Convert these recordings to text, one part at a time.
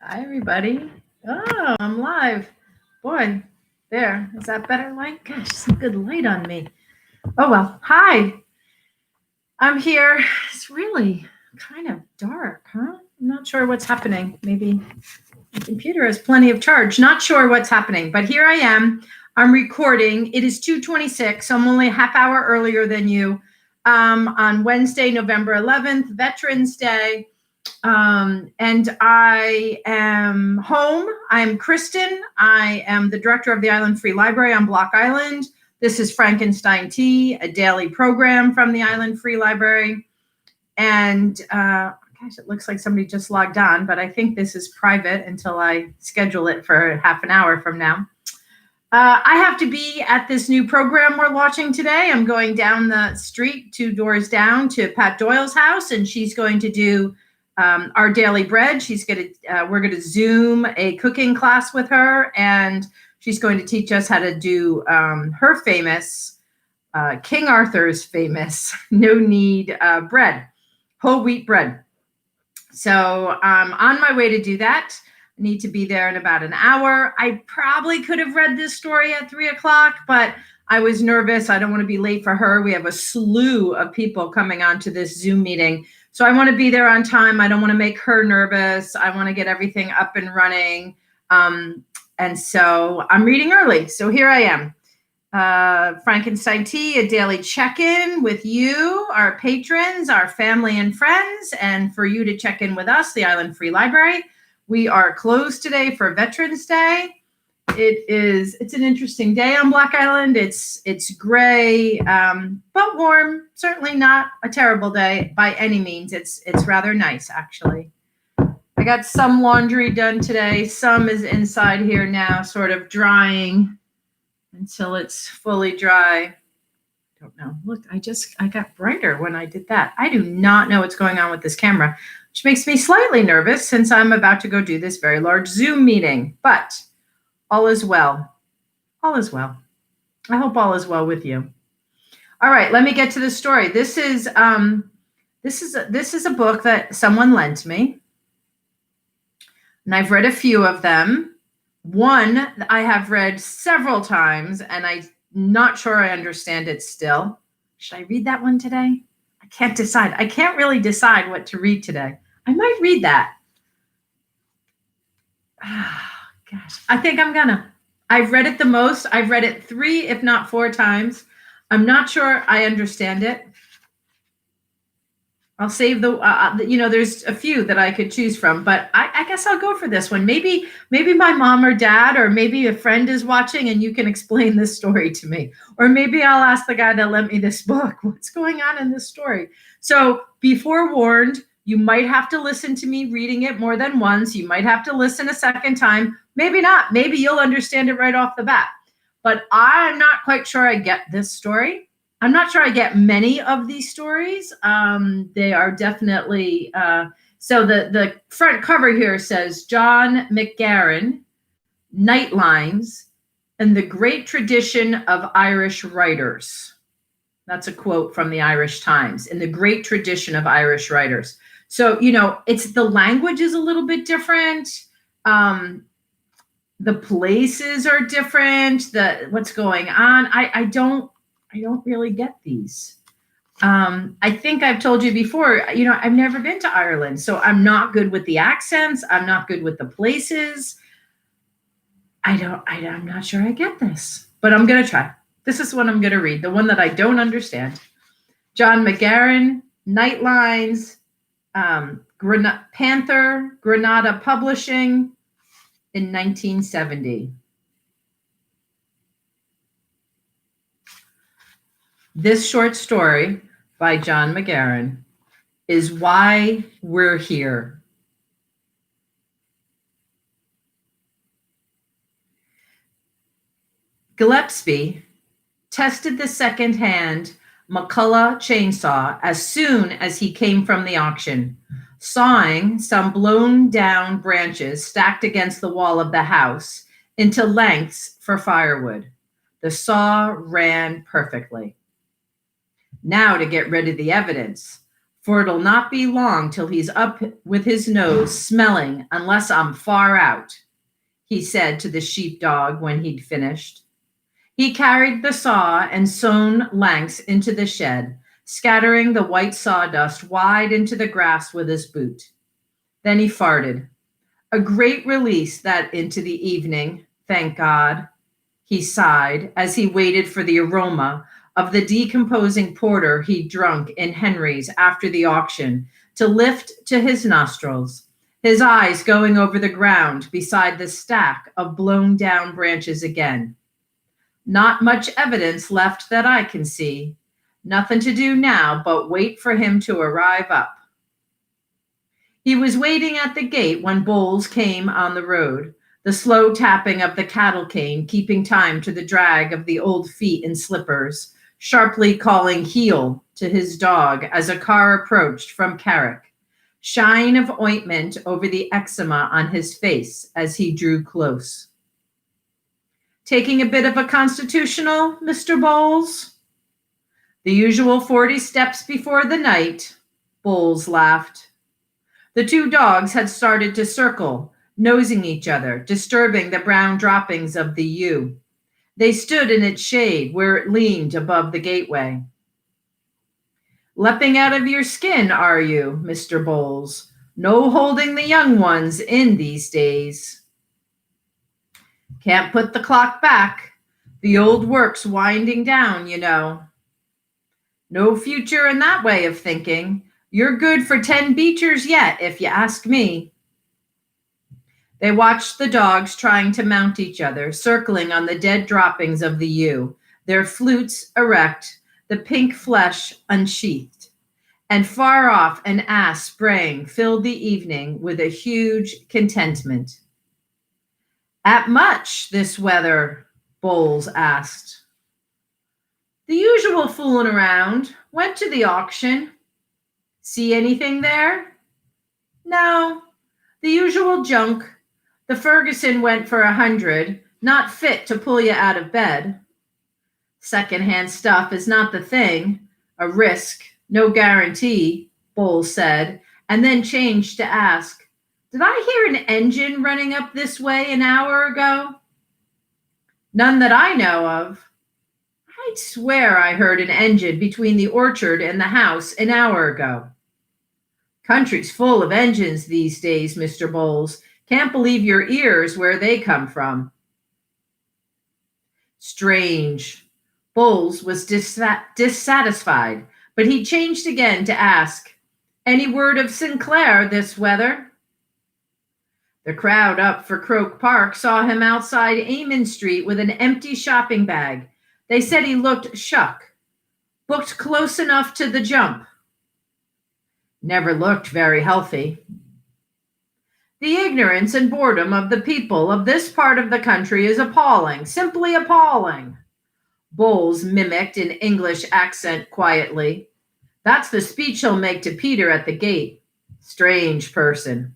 Hi, everybody. Oh, I'm live. Boy, there. Is that better light? Gosh, some good light on me. Oh, well. Hi. I'm here. It's really kind of dark, huh? I'm not sure what's happening. Maybe the computer has plenty of charge. Not sure what's happening, but here I am. I'm recording. It is 2:26. So I'm only a half hour earlier than you on Wednesday, November 11th, Veterans Day. And I am home. I'm Kristen. I am the director of the Island Free Library on Block Island. This is Frankenstein Tea, a daily program from the Island Free Library. And gosh, it looks like somebody just logged on, but I think this is private until I schedule it for half an hour from now. I have to be at this new program we're launching today. I'm going down the street 2 doors down to Pat Doyle's house, and she's going to do our daily bread. We're going to Zoom a cooking class with her, and she's going to teach us how to do her famous, King Arthur's famous no-knead bread, whole wheat bread. So I'm on my way to do that. I need to be there in about an hour. I probably could have read this story at 3:00, but I was nervous. I don't want to be late for her. We have a slew of people coming on to this Zoom meeting. So I want to be there on time. I don't want to make her nervous. I want to get everything up and running. And so I'm reading early. So here I am. Frankenstein Tea, a daily check-in with you, our patrons, our family and friends, and for you to check in with us, the Island Free Library. We are closed today for Veterans Day. It's an interesting day on Block Island. It's gray, but warm. Certainly not a terrible day by any means. It's rather nice, actually. I got some laundry done today. Some is inside here now, sort of drying until it's fully dry. Don't know. Look, I got brighter when I did that. I do not know what's going on with this camera, which makes me slightly nervous since I'm about to go do this very large Zoom meeting, but all is well. All is well. I hope all is well with you. All right, let me get to the story. This is a book that someone lent me, and I've read a few of them. One I have read several times, and I'm not sure I understand it still. Should I read that one today? I can't decide. I can't really decide what to read today. I might read that. Gosh, I think I'm gonna. I've read it the most. I've read it 3, if not 4 times. I'm not sure I understand it. I'll save there's a few that I could choose from, but I guess I'll go for this one. Maybe my mom or dad, or maybe a friend is watching and you can explain this story to me. Or maybe I'll ask the guy that lent me this book, what's going on in this story? So be forewarned, you might have to listen to me reading it more than once. You might have to listen a second time. Maybe not. Maybe you'll understand it right off the bat. But I'm not quite sure I get this story. I'm not sure I get many of these stories. They are definitely, so the front cover here says John McGarren, Nightlines, and the Great Tradition of Irish Writers. That's a quote from the Irish Times, in the Great Tradition of Irish Writers. So, it's the language is a little bit different. The places are different. What's going on. I don't really get these. I think I've told you before, I've never been to Ireland, so I'm not good with the accents. I'm not good with the places. I'm not sure I get this, but I'm going to try. This is what I'm going to read, the one that I don't understand. John McGarren, Nightlines, Panther, Granada Publishing in 1970. This short story by John McGarren is Why We're Here. Gillespie tested the second-hand McCullough chainsaw as soon as he came from the auction, sawing some blown-down branches stacked against the wall of the house into lengths for firewood. The saw ran perfectly. Now to get rid of the evidence. for it'll not be long till he's up with his nose smelling unless I'm far out, he said to the sheepdog when he'd finished. He carried the saw and sewn lengths into the shed, scattering the white sawdust wide into the grass with his boot. Then he farted. A great release that into the evening, thank God, he sighed as he waited for the aroma of the decomposing porter he'd drunk in Henry's after the auction to lift to his nostrils, his eyes going over the ground beside the stack of blown down branches again. Not much evidence left that I can see. Nothing to do now but wait for him to arrive up. He was waiting at the gate when Bowles came on the road, the slow tapping of the cattle cane keeping time to the drag of the old feet in slippers, sharply calling heel to his dog as a car approached from Carrick, shine of ointment over the eczema on his face as he drew close. Taking a bit of a constitutional, Mr. Bowles? The usual 40 steps before the night, Bowles laughed. The two dogs had started to circle, nosing each other, disturbing the brown droppings of the yew. They stood in its shade where it leaned above the gateway. Leaping out of your skin, are you, Mr. Bowles? No holding the young ones in these days. Can't put the clock back. The old work's winding down, you know. No future in that way of thinking. You're good for 10 beachers yet, if you ask me. They watched the dogs trying to mount each other, circling on the dead droppings of the yew, their flutes erect, the pink flesh unsheathed. And far off, an ass braying filled the evening with a huge contentment. At much this weather? Bowles asked. The usual fooling around. Went to the auction. See anything there? No. The usual junk. The Ferguson went for 100, not fit to pull you out of bed. Second-hand stuff is not the thing. A risk, no guarantee, Bowles said, and then changed to ask, did I hear an engine running up this way an hour ago? None that I know of. I'd swear I heard an engine between the orchard and the house an hour ago. Country's full of engines these days, Mr. Bowles. Can't believe your ears where they come from. Strange. Bowles was dissatisfied, but he changed again to ask, any word of Sinclair this weather? The crowd up for Croke Park saw him outside Amon Street with an empty shopping bag. They said he looked shuck, booked close enough to the jump. Never looked very healthy. The ignorance and boredom of the people of this part of the country is appalling, simply appalling. Bowles mimicked an English accent quietly. That's the speech he'll make to Peter at the gate. Strange person.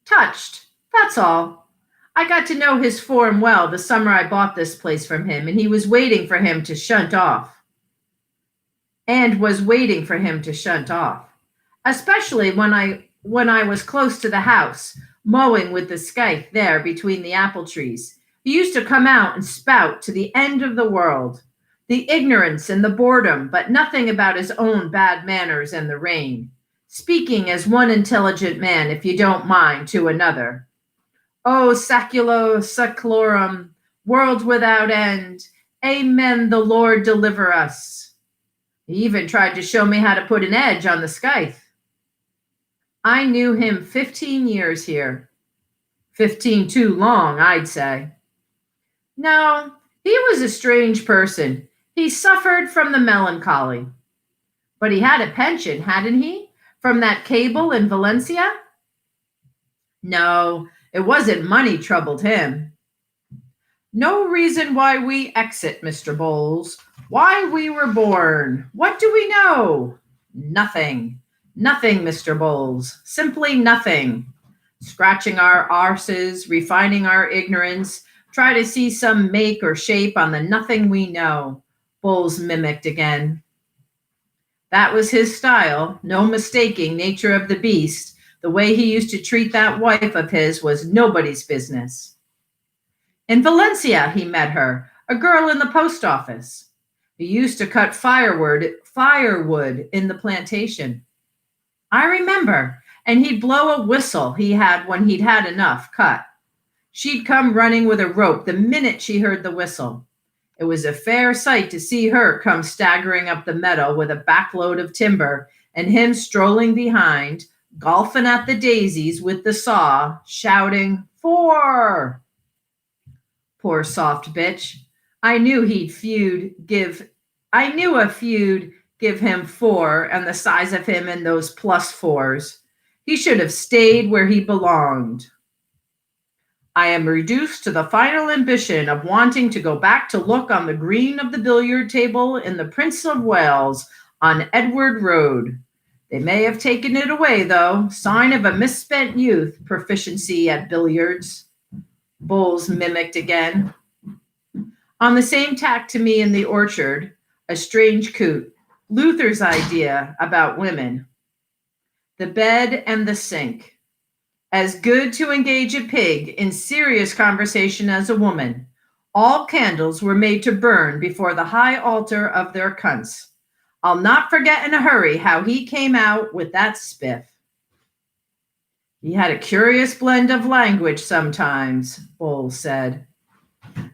Touched, that's all. I got to know his form well the summer I bought this place from him, and he was waiting for him to shunt off. Especially when I was close to the house, mowing with the scythe there between the apple trees. He used to come out and spout to the end of the world. The ignorance and the boredom, but nothing about his own bad manners and the rain. Speaking as one intelligent man, if you don't mind, to another. O saculo seclorum, world without end. Amen, the Lord deliver us. He even tried to show me how to put an edge on the scythe. I knew him 15 years here. 15 too long, I'd say. No, he was a strange person. He suffered from the melancholy. But he had a pension, hadn't he? From that cable in Valencia? No, it wasn't money troubled him. No reason why we exit, Mr. Bowles. Why we were born. What do we know? Nothing. Nothing, Mr. Bowles. Simply nothing. Scratching our arses, refining our ignorance, try to see some make or shape on the nothing we know. Bowles mimicked again. That was his style, no mistaking nature of the beast. The way he used to treat that wife of his was nobody's business. In Valencia, he met her, a girl in the post office. He used to cut firewood in the plantation. I remember, and he'd blow a whistle he had when he'd had enough cut. She'd come running with a rope the minute she heard the whistle. It was a fair sight to see her come staggering up the meadow with a backload of timber, and him strolling behind, golfing at the daisies with the saw, shouting, "Four!" Poor soft bitch. I knew he'd feud give I knew a feud give him four and the size of him in those plus fours. He should have stayed where he belonged. I am reduced to the final ambition of wanting to go back to look on the green of the billiard table in the Prince of Wales on Edward Road. They may have taken it away, though. Sign of a misspent youth, proficiency at billiards. Bowles mimicked again. On the same tack to me in the orchard, a strange coot, Luther's idea about women. The bed and the sink. As good to engage a pig in serious conversation as a woman. All candles were made to burn before the high altar of their cunts. I'll not forget in a hurry how he came out with that spiff. He had a curious blend of language sometimes, Bowles said.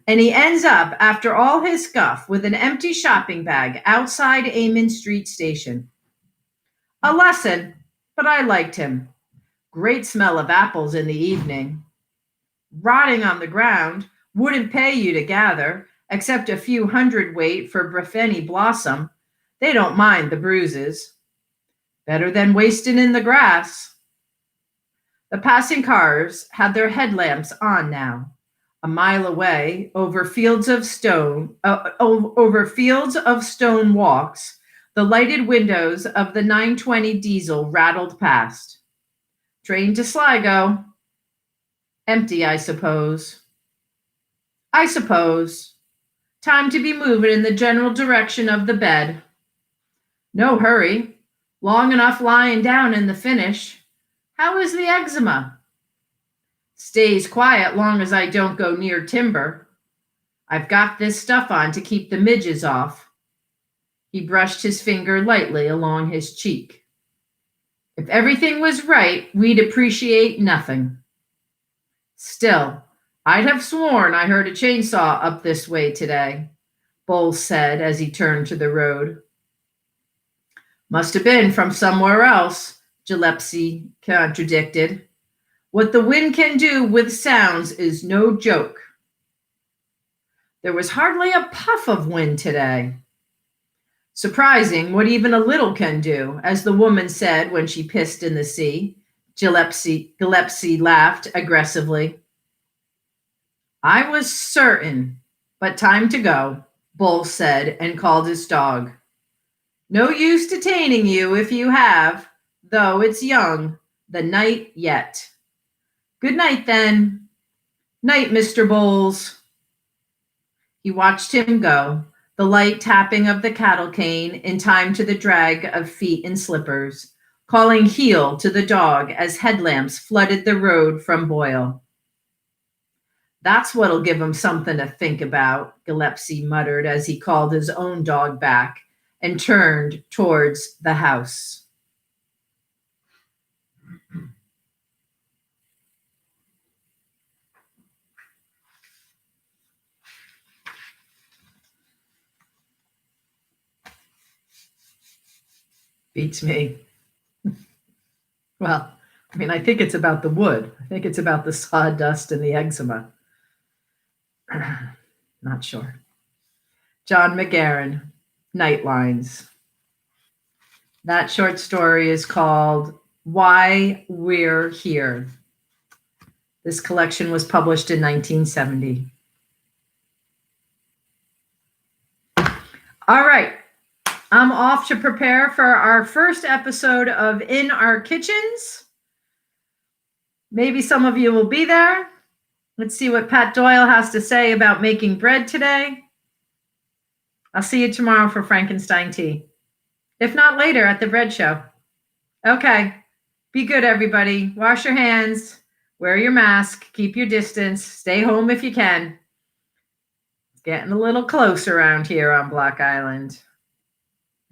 And he ends up, after all his guff, with an empty shopping bag outside Amen Street Station. A lesson, but I liked him. Great smell of apples in the evening. Rotting on the ground, wouldn't pay you to gather, except a few hundredweight for Breffni blossom. They don't mind the bruises. Better than wasting in the grass. The passing cars had their headlamps on now. A mile away, over fields of stone walks, the lighted windows of the 920 diesel rattled past. Train to Sligo. Empty, I suppose. I suppose. Time to be moving in the general direction of the bed. No hurry. Long enough lying down in the finish. How is the eczema? Stays quiet long as I don't go near timber. I've got this stuff on to keep the midges off. He brushed his finger lightly along his cheek. If everything was right, we'd appreciate nothing. Still, I'd have sworn I heard a chainsaw up this way today, Bowles said as he turned to the road. Must have been from somewhere else, Gillespie contradicted. What the wind can do with sounds is no joke. There was hardly a puff of wind today. Surprising what even a little can do, as the woman said when she pissed in the sea. Gillespie laughed aggressively. I was certain, but time to go, Bowles said and called his dog. No use detaining you if you have, though it's young, the night yet. Good night, then. Night, Mr. Bowles. He watched him go, the light tapping of the cattle cane in time to the drag of feet in slippers, calling heel to the dog as headlamps flooded the road from Boyle. That's what'll give him something to think about, Gillespie muttered as he called his own dog back and turned towards the house. Beats me. Well, I mean, I think it's about the wood. I think it's about the sawdust and the eczema. Not sure. John McGarren, Nightlines. That short story is called Why We're Here. This collection was published in 1970. All right. I'm off to prepare for our first episode of In Our Kitchens. Maybe some of you will be there. Let's see what Pat Doyle has to say about making bread today. I'll see you tomorrow for Frankenstein Tea. If not later at the bread show. Okay. Be good, everybody. Wash your hands, wear your mask, keep your distance, stay home if you can. It's getting a little close around here on Block Island.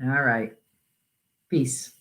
All right. Peace.